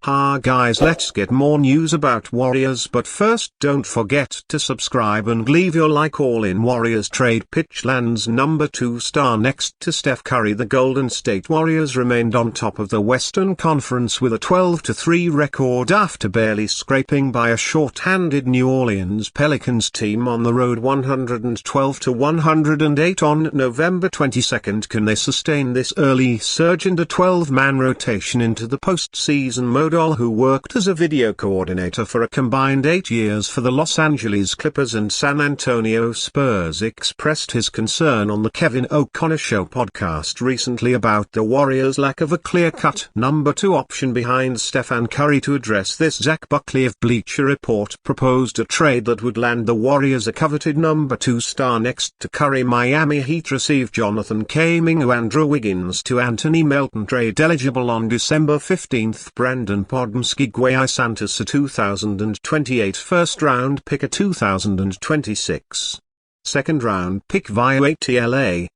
Ha guys, let's get more news about Warriors, but first don't forget to subscribe and leave your like. All in Warriors trade pitch lands number 2 star next to Steph Curry. The Golden State Warriors remained on top of the Western Conference with a 12-3 record after barely scraping by a short-handed New Orleans Pelicans team on the road 112-108 on November 22. Can they sustain this early surge and a 12-man rotation into the postseason mode? Who worked as a video coordinator for a combined 8 years for the Los Angeles Clippers and San Antonio Spurs, expressed his concern on the Kevin O'Connor Show podcast recently about the Warriors' lack of a clear-cut number 2 option behind Stephen Curry. To address this, Zach Buckley of Bleacher Report proposed a trade that would land the Warriors a coveted number 2 star next to Curry. Miami Heat received Jonathan Kuminga, Andrew Wiggins to Anthony Melton, trade eligible on December 15. Brandon Podomski, Guay Santos, a 2028 first-round pick, a 2026 second-round pick via ATLA.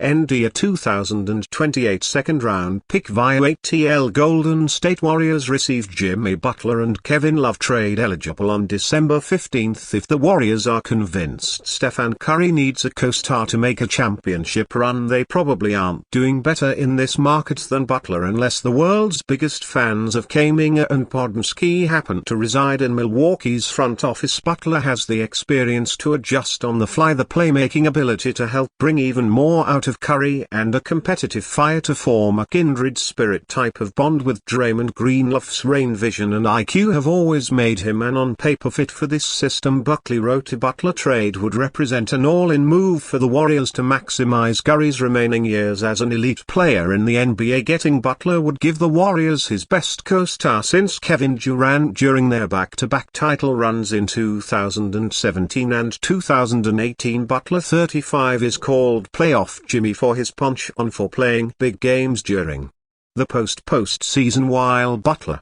ND, a 2028 second-round pick via ATL. Golden State Warriors received Jimmy Butler and Kevin Love, trade eligible on December 15. If the Warriors are convinced Stephen Curry needs a co-star to make a championship run, they probably aren't doing better in this market than Butler, unless the world's biggest fans of Kuminga and Podomski happen to reside in Milwaukee's front office. Butler has the experience to adjust on the fly, the playmaking ability to help bring even more out of Curry, and a competitive fire to form a kindred spirit type of bond with Draymond Green. Love's rain vision and IQ have always made him an on-paper fit for this system. Buckley wrote a Butler trade would represent an all-in move for the Warriors to maximize Curry's remaining years as an elite player in the NBA. Getting Butler would give the Warriors his best co-star since Kevin Durant during their back-to-back title runs in 2017 and 2018. Butler, 35, is called Playoff Jimmy for his punch-on for playing big games during the postseason. While Butler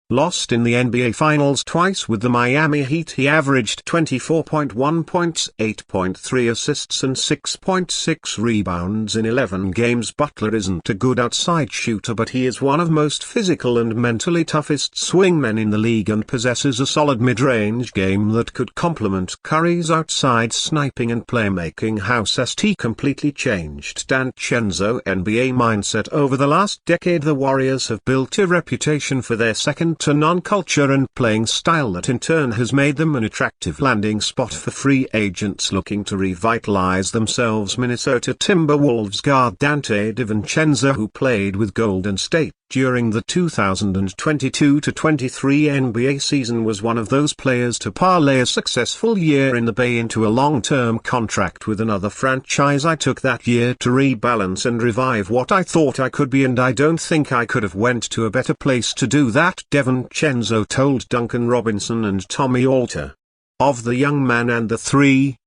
lost in the NBA Finals twice with the Miami Heat, he averaged 24.1 points, 8.3 assists and 6.6 rebounds in 11 games. Butler isn't a good outside shooter, but he is one of the most physical and mentally toughest swingmen in the league and possesses a solid mid-range game that could complement Curry's outside sniping and playmaking. How ST completely changed DiVincenzo NBA mindset. Over the last decade, the Warriors have built a reputation for their second-to-none culture and playing style that in turn has made them an attractive landing spot for free agents looking to revitalize themselves. Minnesota Timberwolves guard Dante DiVincenzo, who played with Golden State during the 2022-23 NBA season, was one of those players to parlay a successful year in the Bay into a long-term contract with another franchise. I took that year to rebalance and revive what I thought I could be, and I don't think I could have went to a better place to do that, DiVincenzo told Duncan Robinson and Tommy Alter of The Young Man and the Three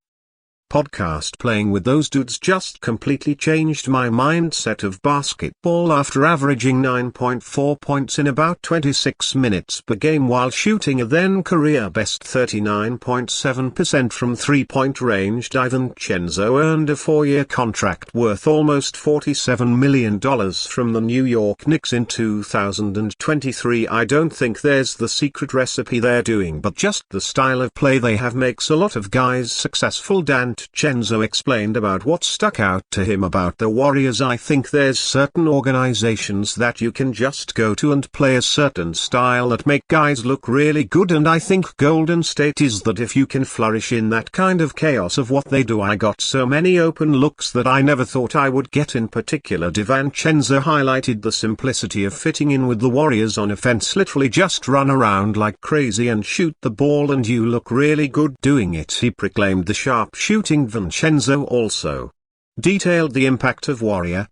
podcast. Playing with those dudes just completely changed my mindset of basketball. After averaging 9.4 points in about 26 minutes per game while shooting a then career best 39.7% from three-point range, DiVincenzo earned a 4-year contract worth almost $47 million from the New York Knicks in 2023. I don't think there's the secret recipe they're doing, but just the style of play they have makes a lot of guys successful. DiVincenzo explained about what stuck out to him about the Warriors. I think there's certain organizations that you can just go to and play a certain style that make guys look really good, and I think Golden State is that. If you can flourish in that kind of chaos of what they do, I got so many open looks that I never thought I would get. In particular, DiVincenzo highlighted the simplicity of fitting in with the Warriors on offense. Literally just run around like crazy and shoot the ball and you look really good doing it, he proclaimed. The sharp shooting DiVincenzo also detailed the impact of Warriors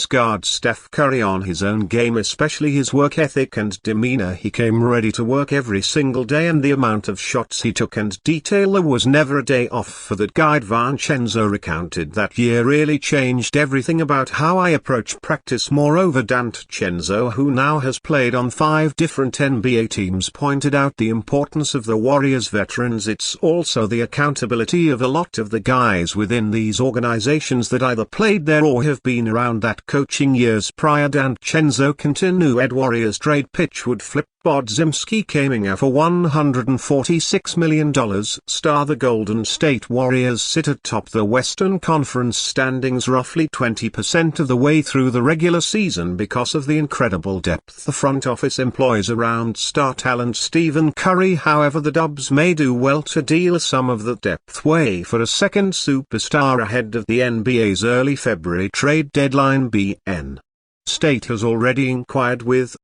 guard Steph Curry on his own game, especially his work ethic and demeanor. He came ready to work every single day, and the amount of shots he took and detail. There was never a day off for that guy. DiVincenzo recounted that year really changed everything about how I approach practice. Moreover, DiVincenzo, who now has played on 5 different NBA teams, pointed out the importance of the Warriors veterans. It's also the accountability of a lot of the guys within these organizations that either played there or have been around that that coaching years prior D'Ancenzo continued Warriors trade pitch would flip Bodzimski Kaminger for $146 million. The Golden State Warriors sit atop the Western Conference standings roughly 20% of the way through the regular season because of the incredible depth the front office employs around star talent Stephen Curry. However, the Dubs may do well to deal some of that depth away for a second superstar ahead of the NBA's early February trade deadline. BN State has already inquired with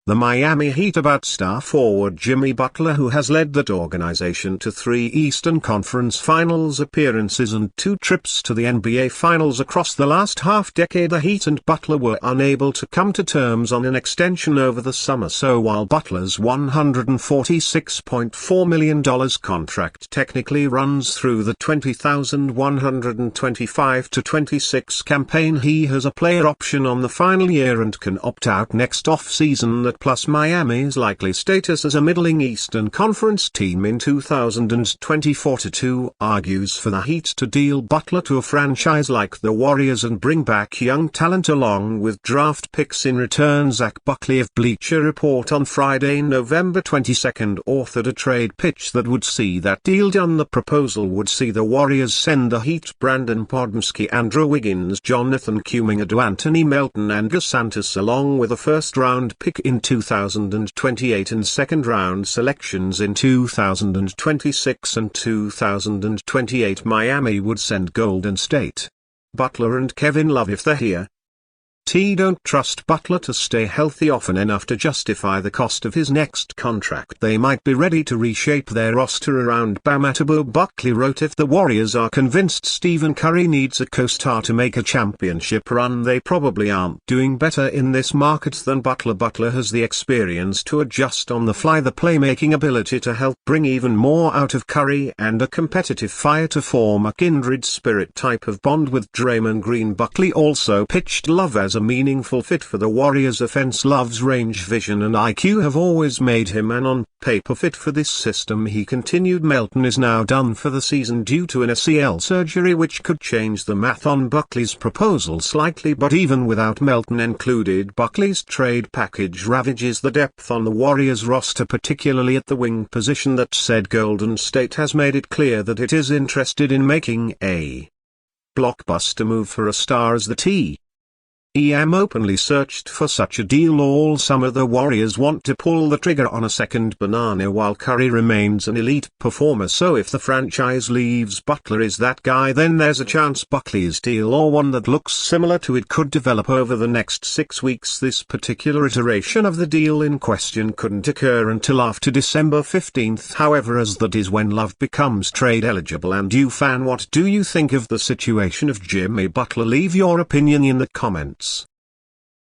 the Miami Heat about star forward Jimmy Butler, who has led that organization to 3 Eastern Conference Finals appearances and 2 trips to the NBA Finals across the last half-decade. The Heat and Butler were unable to come to terms on an extension over the summer, so while Butler's $146.4 million contract technically runs through the 20,125-26 campaign, he has a player option on the final year and can opt out next off-season. That plus Miami's likely status as a middling Eastern Conference team in 2024-2 argues for the Heat to deal Butler to a franchise like the Warriors and bring back young talent along with draft picks in return. Zach Buckley of Bleacher Report on Friday, November 22, authored a trade pitch that would see that deal done. The proposal would see the Warriors send the Heat Brandon Podmski, Andrew Wiggins, Jonathan Kuminga, Anthony Melton and DeSantis, along with a first-round pick in 2028 and second-round selections in 2026 and 2028. Miami would send Golden State, Butler and Kevin Love if they're here. Don't trust Butler to stay healthy often enough to justify the cost of his next contract. They might be ready to reshape their roster around Bam Adebayo. Buckley wrote, if the Warriors are convinced Stephen Curry needs a co-star to make a championship run, they probably aren't doing better in this market than Butler. Butler has the experience to adjust on the fly, the playmaking ability to help bring even more out of Curry, and a competitive fire to form a kindred spirit type of bond with Draymond Green. Buckley also pitched Love as a meaningful fit for the Warriors' offense. Love's range, vision and IQ have always made him an on-paper fit for this system. He continued, Melton is now done for the season due to an ACL surgery, which could change the math on Buckley's proposal slightly, but even without Melton included, Buckley's trade package ravages the depth on the Warriors roster, particularly at the wing position. That said, Golden State has made it clear that it is interested in making a blockbuster move for a star as the team openly searched for such a deal all summer. The Warriors want to pull the trigger on a second banana while Curry remains an elite performer, so if the franchise leaves Butler is that guy, then there's a chance Buckley's deal, or one that looks similar to it, could develop over the next 6 weeks. This particular iteration of the deal in question couldn't occur until after December 15, however, as that is when Love becomes trade eligible. And you fan, what do you think of the situation of Jimmy Butler? Leave your opinion in the comments.